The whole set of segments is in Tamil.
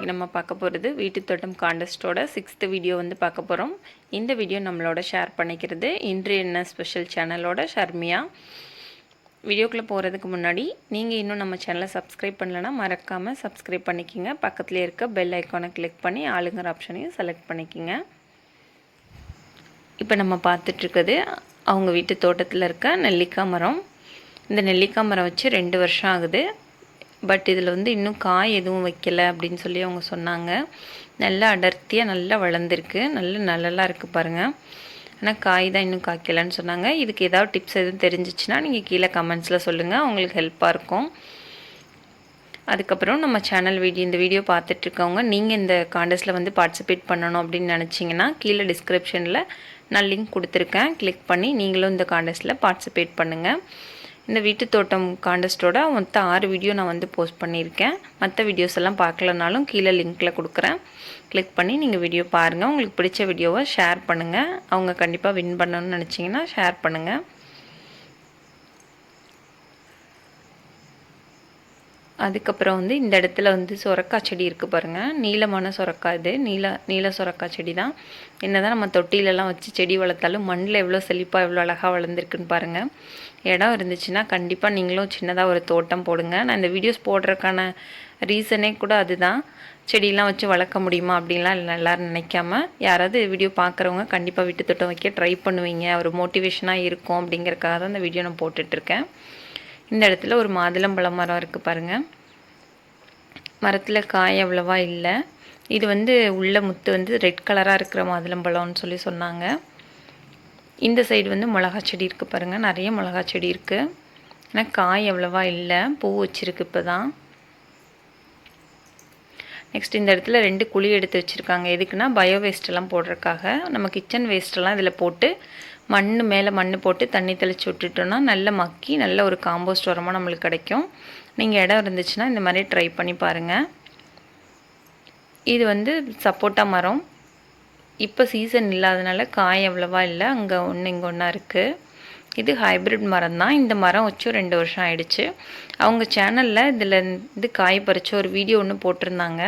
நம்ம பார்க்க போகிறது வீட்டு தோட்டம் காண்டஸ்டோட 6th வீடியோ வந்து பார்க்க போகிறோம். இந்த வீடியோ நம்மளோட ஷேர் பண்ணிக்கிறது இன்று என்ன ஸ்பெஷல் சேனலோட ஷர்மியா. வீடியோக்குள்ளே போகிறதுக்கு முன்னாடி நீங்கள் இன்னும் நம்ம சேனலை சப்ஸ்கிரைப் பண்ணலைன்னா மறக்காமல் சப்ஸ்கிரைப் பண்ணிக்கிங்க. பக்கத்துலேயே இருக்க பெல் ஐக்கானை கிளிக் பண்ணி ஆளுங்கிற ஆப்ஷனையும் செலக்ட் பண்ணிக்கிங்க. இப்போ நம்ம பார்த்துட்ருக்குது அவங்க வீட்டு தோட்டத்தில் இருக்க நெல்லிக்காய் மரம். இந்த நெல்லிக்காய் மரம் வச்சு 2 வருஷம் ஆகுது. பட் இதில் வந்து இன்னும் காய் எதுவும் வைக்கலை அப்படின்னு சொல்லி அவங்க சொன்னாங்க. நல்லா அடர்த்தியாக நல்லா வளர்ந்துருக்கு, நல்லா இருக்குது பாருங்கள். ஆனால் காய் தான் இன்னும் காய்க்கலைன்னு சொன்னாங்க. இதுக்கு ஏதாவது டிப்ஸ் எதுவும் தெரிஞ்சிச்சுன்னா நீங்கள் கீழே கமெண்ட்ஸில் சொல்லுங்கள், அவங்களுக்கு ஹெல்ப்பாக இருக்கும். அதுக்கப்புறம் நம்ம சேனல் இந்த வீடியோ பார்த்துட்ருக்கவங்க நீங்கள் இந்த காண்டஸ்ட்டில் வந்து பார்ட்டிசிபேட் பண்ணணும் அப்படின்னு நினச்சிங்கன்னா கீழே டிஸ்கிரிப்ஷனில் நான் லிங்க் கொடுத்துருக்கேன். கிளிக் பண்ணி நீங்களும் இந்த காண்டஸ்ட்டில் பார்ட்டிசிபேட் பண்ணுங்கள். இந்த வீட்டு தோட்டம் காண்டஸ்ட்டோட மொத்தம் 6 வீடியோ நான் வந்து போஸ்ட் பண்ணியிருக்கேன். மற்ற வீடியோஸ் எல்லாம் பார்க்கலனாலும் கீழே லிங்க்கில் கொடுக்குறேன். கிளிக் பண்ணி நீங்கள் வீடியோ பாருங்கள். உங்களுக்கு பிடிச்ச வீடியோவை ஷேர் பண்ணுங்கள். அவங்க கண்டிப்பாக வின் பண்ணணும்னு நினச்சிங்கன்னா ஷேர் பண்ணுங்கள். அதுக்கப்புறம் வந்து இந்த இடத்துல வந்து சொரக்காய் செடி இருக்குது பாருங்கள். நீளமான சொரக்காய், இது நீல சொரக்காய் செடி தான். என்ன தான் நம்ம தொட்டிலெலாம் வச்சு செடி வளர்த்தாலும் மண்ணில் எவ்வளோ செழிப்பாக எவ்வளோ அழகாக வளர்ந்துருக்குன்னு பாருங்கள். இடம் இருந்துச்சுன்னா கண்டிப்பாக நீங்களும் சின்னதாக ஒரு தோட்டம் போடுங்க. நான் இந்த வீடியோஸ் போடுறதுக்கான ரீசனே கூட அதுதான். செடியெலாம் வச்சு வளர்க்க முடியுமா அப்படின்லாம் எல்லோரும் நினைக்காம, யாராவது வீடியோ பார்க்குறவங்க கண்டிப்பாக வீட்டு தோட்டம் வைக்க ட்ரை பண்ணுவீங்க, ஒரு மோட்டிவேஷனாக இருக்கும் அப்படிங்கிறக்காக தான் இந்த வீடியோ நான் போட்டுட்ருக்கேன். இந்த இடத்துல ஒரு மாதுளம்பழம் மரம் இருக்குது பாருங்கள். மரத்தில் காய் அவ்வளவா இல்லை. இது வந்து உள்ள முத்து வந்து ரெட் கலராக இருக்கிற மாதுளம்பழம்னு சொல்லி சொன்னாங்க. இந்த சைடு வந்து மிளகா செடி இருக்குது பாருங்கள். நிறைய மிளகா செடி இருக்குது. ஆனால் காய் அவ்வளவா இல்லை, பூ வச்சுருக்கு இப்போ தான். நெக்ஸ்ட் இந்த இடத்துல 2 குழி எடுத்து வச்சுருக்காங்க. எதுக்குன்னா பயோ வேஸ்ட்டெல்லாம் போடுறதுக்காக. நம்ம கிச்சன் வேஸ்ட்டெல்லாம் இதில் போட்டு மேலே மண் போட்டு தண்ணி தெளித்து விட்டுட்டோன்னா நல்ல மக்கி நல்ல ஒரு காம்போஸ்ட் உரமாக நம்மளுக்கு கிடைக்கும். நீங்கள் இடம் இருந்துச்சுன்னா இந்த மாதிரி ட்ரை பண்ணி பாருங்கள். இது வந்து சப்போட்டா மரம். இப்போ சீசன் இல்லாதனால காய் அவ்வளவா இல்லை, அங்கே ஒன்று இங்கே ஒன்றா இருக்குது. இது ஹைப்ரிட் மரம் தான். இந்த மரம் வச்சு 2 வருஷம் ஆயிடுச்சு. அவங்க சேனலில் இதில் காய் பறித்து ஒரு வீடியோ ஒன்று போட்டிருந்தாங்க.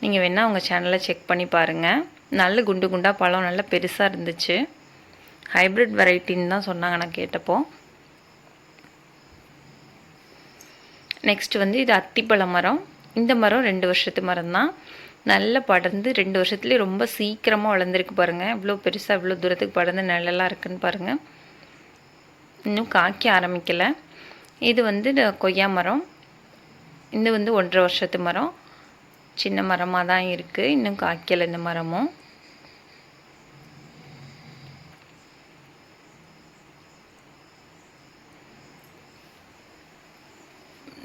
நீங்கள் வேணால் அவங்க சேனலில் செக் பண்ணி பாருங்கள். நல்ல குண்டு குண்டாக பழம் நல்லா பெருசாக இருந்துச்சு. ஹைப்ரிட் வெரைட்டின்னு தான் சொன்னாங்க நான் கேட்டப்போ. நெக்ஸ்ட் வந்து இது அத்திப்பழ மரம். இந்த மரம் 2 வருஷத்து மரம் தான். நல்லா படர்ந்து 2 வருஷத்துலேயே ரொம்ப சீக்கிரமாக வளர்ந்துருக்கு பாருங்கள். இவ்வளோ பெருசாக இவ்வளோ தூரத்துக்கு படர்ந்து நிழலாக இருக்குன்னு பாருங்கள். இன்னும் காய்க்க ஆரம்பிக்கலை. இது வந்து கொய்யா மரம். இது வந்து 1.5 வருஷத்து மரம். சின்ன மரமாக தான் இருக்குது, இன்னும் காய்க்கலை இந்த மரமும்.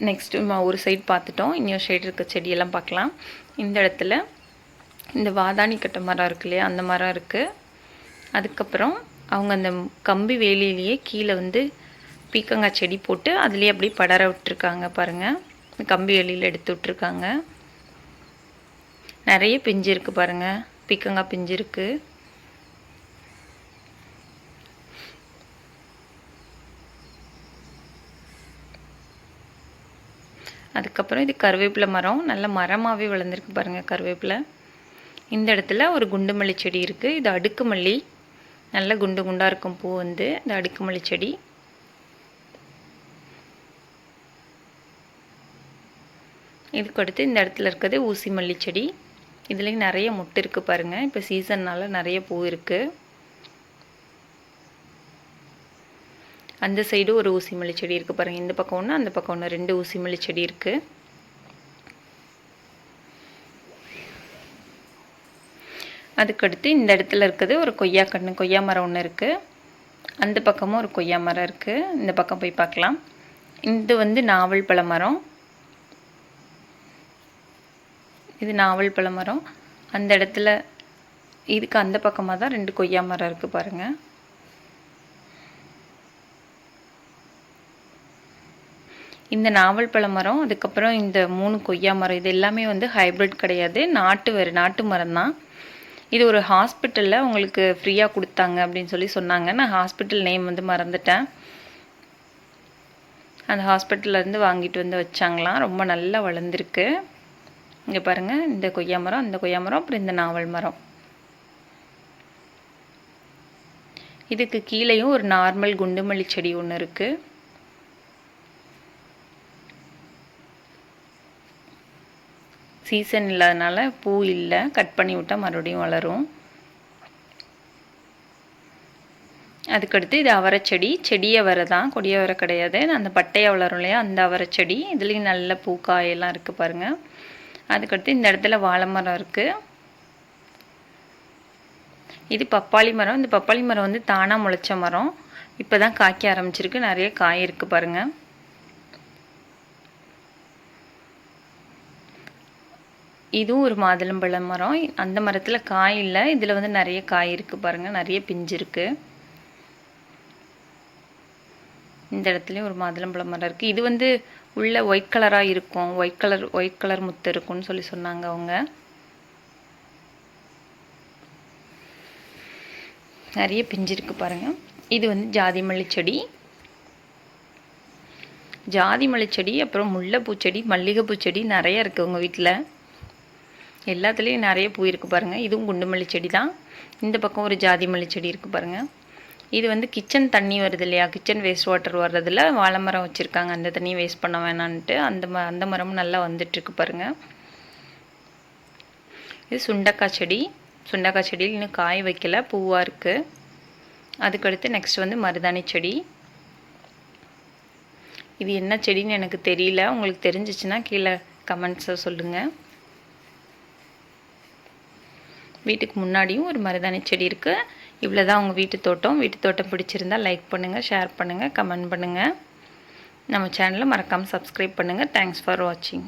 நெக்ஸ்ட்டு ஒரு சைடு பார்த்துட்டோம். இன்னொரு சைடு இருக்க செடியெல்லாம் பார்க்கலாம். இந்த இடத்துல இந்த வாதாணி கட்டை மரம் இருக்கு இல்லையா, அந்த மரம் இருக்குது. அதுக்கப்புறம் அவங்க அந்த கம்பி வேலியிலேயே கீழே வந்து பீக்கங்காய் செடி போட்டு அதுலேயே அப்படி படர விட்டுருக்காங்க பாருங்கள். கம்பி வேலியில் எடுத்து விட்ருக்காங்க. நிறைய பிஞ்சு இருக்குது பாருங்கள், பீக்கங்காய் பிஞ்சு இருக்குது. அதுக்கப்புறம் இது கருவேப்பிலை மரம். நல்ல மரமாகவே வளர்ந்துருக்கு பாருங்கள் கருவேப்பிலை. இந்த இடத்துல ஒரு குண்டு மல்லி செடி இருக்குது. இது அடுக்கு மல்லி. நல்ல குண்டு குண்டாக இருக்கும் பூ வந்து இந்த அடுக்கு மல்லி செடி. இதுக்கு அடுத்து இந்த இடத்துல இருக்கிறது ஊசி மல்லி செடி. இதுலேயும் நிறைய மொட்டு இருக்குது பாருங்கள். இப்போ சீசன்னால் நிறைய பூ இருக்குது. அந்த சைடு ஒரு ஊசி மல்லி செடி இருக்குது பாருங்கள். இந்த பக்கம் ஒன்று, அந்த பக்கம் ஒன்று, 2 ஊசி மல்லி செடி இருக்குது. அதுக்கடுத்து இந்த இடத்துல இருக்குது ஒரு கொய்யா மரம் ஒன்று இருக்குது. அந்த பக்கமும் ஒரு கொய்யா மரம் இருக்குது. இந்த பக்கம் போய் பார்க்கலாம். இது வந்து நாவல் பழ மரம். இது நாவல் பழ மரம். அந்த இடத்துல இதுக்கு அந்த பக்கமாக தான் 2 கொய்யா மரம் இருக்குது பாருங்கள். இந்த நாவல் பழ மரம், அதுக்கப்புறம் இந்த 3 கொய்யா மரம், இது எல்லாமே வந்து ஹைப்ரிட் கிடையாது, நாட்டு மரம் தான். இது ஒரு ஹாஸ்பிட்டலில் உங்களுக்கு ஃப்ரீயாக கொடுத்தாங்க அப்படின்னு சொல்லி சொன்னாங்க. நான் ஹாஸ்பிட்டல் நேம் வந்து மறந்துட்டேன். அந்த ஹாஸ்பிட்டல்லேருந்து வாங்கிட்டு வந்து வச்சாங்களாம். ரொம்ப நல்லா வளர்ந்துருக்கு. இங்கே பாருங்கள், இந்த கொய்யா மரம், அந்த கொய்யா மரம், அப்புறம் இந்த நாவல் மரம். இதுக்கு கீழேயும் ஒரு நார்மல் குண்டுமல்லி செடி ஒன்று இருக்குது. சீசன் இல்லாதனால பூ இல்லை, கட் பண்ணி விட்டால் மறுபடியும் வளரும். அதுக்கடுத்து இது அவரைச்செடி, செடியை வர தான், கொடியை வர கிடையாது. அந்த பட்டையை வளரும் இல்லையா, அந்த அவரைச்செடி. இதுலேயும் நல்ல பூக்காயெல்லாம் இருக்குது பாருங்கள். அதுக்கடுத்து இந்த இடத்துல வாழை மரம் இருக்குது. இது பப்பாளி மரம். இந்த பப்பாளி மரம் வந்து தானாக முளைச்ச மரம். இப்போ தான் காய்க்க ஆரம்பிச்சிருக்கு, நிறைய காய் இருக்குது பாருங்கள். இதுவும் ஒரு மாதுளம்பழ மரம். அந்த மரத்தில் காய் இல்லை, இதில் வந்து நிறைய காய் இருக்குது பாருங்கள், நிறைய பிஞ்சு இருக்குது. இந்த இடத்துலையும் ஒரு மாதுளம்பழ மரம் இருக்குது. இது வந்து உள்ள ஒயிட் கலராக இருக்கும், ஒயிட் கலர் முத்து இருக்கும்னு சொல்லி சொன்னாங்க அவங்க. நிறைய பிஞ்சு இருக்குது பாருங்கள். இது வந்து ஜாதி மல்லி செடி. ஜாதி மல்லி செடி, அப்புறம் முல்லைப்பூச்செடி, மல்லிகைப்பூ செடி நிறைய இருக்குது உங்கள் வீட்டில். எல்லாத்துலேயும் நிறைய பூ இருக்குது பாருங்கள். இதுவும் குண்டுமல்லி செடி தான். இந்த பக்கம் ஒரு ஜாதி மல்லி செடி இருக்குது பாருங்கள். இது வந்து கிச்சன் தண்ணி வருது இல்லையா, கிச்சன் வேஸ்ட் வாட்டர் வர்றதில் வாழை மரம் வச்சுருக்காங்க, அந்த தண்ணியை வேஸ்ட் பண்ண வேணான்ட்டு. அந்த மரமும் நல்லா வந்துட்டுருக்கு பாருங்கள். இது சுண்டக்காய் செடி. சுண்டக்காய் செடியில் இன்னும் காய் வைக்கல, பூவாக இருக்குது. அதுக்கடுத்து நெக்ஸ்ட் வந்து மருதாணி செடி. இது என்ன செடின்னு எனக்கு தெரியல, உங்களுக்கு தெரிஞ்சிச்சுன்னா கீழே கமெண்ட்ஸை சொல்லுங்கள். வீட்டுக்கு முன்னாடியும் ஒரு மருதாணி செடி இருக்குது. இவ்வளோ தான் உங்கள் வீட்டு தோட்டம் பிடிச்சிருந்தால் லைக் பண்ணுங்கள், ஷேர் பண்ணுங்கள், கமெண்ட் பண்ணுங்கள். நம்ம சேனலை மறக்காமல் சப்ஸ்கிரைப் பண்ணுங்கள். தேங்க்ஸ் ஃபார் வாட்சிங்.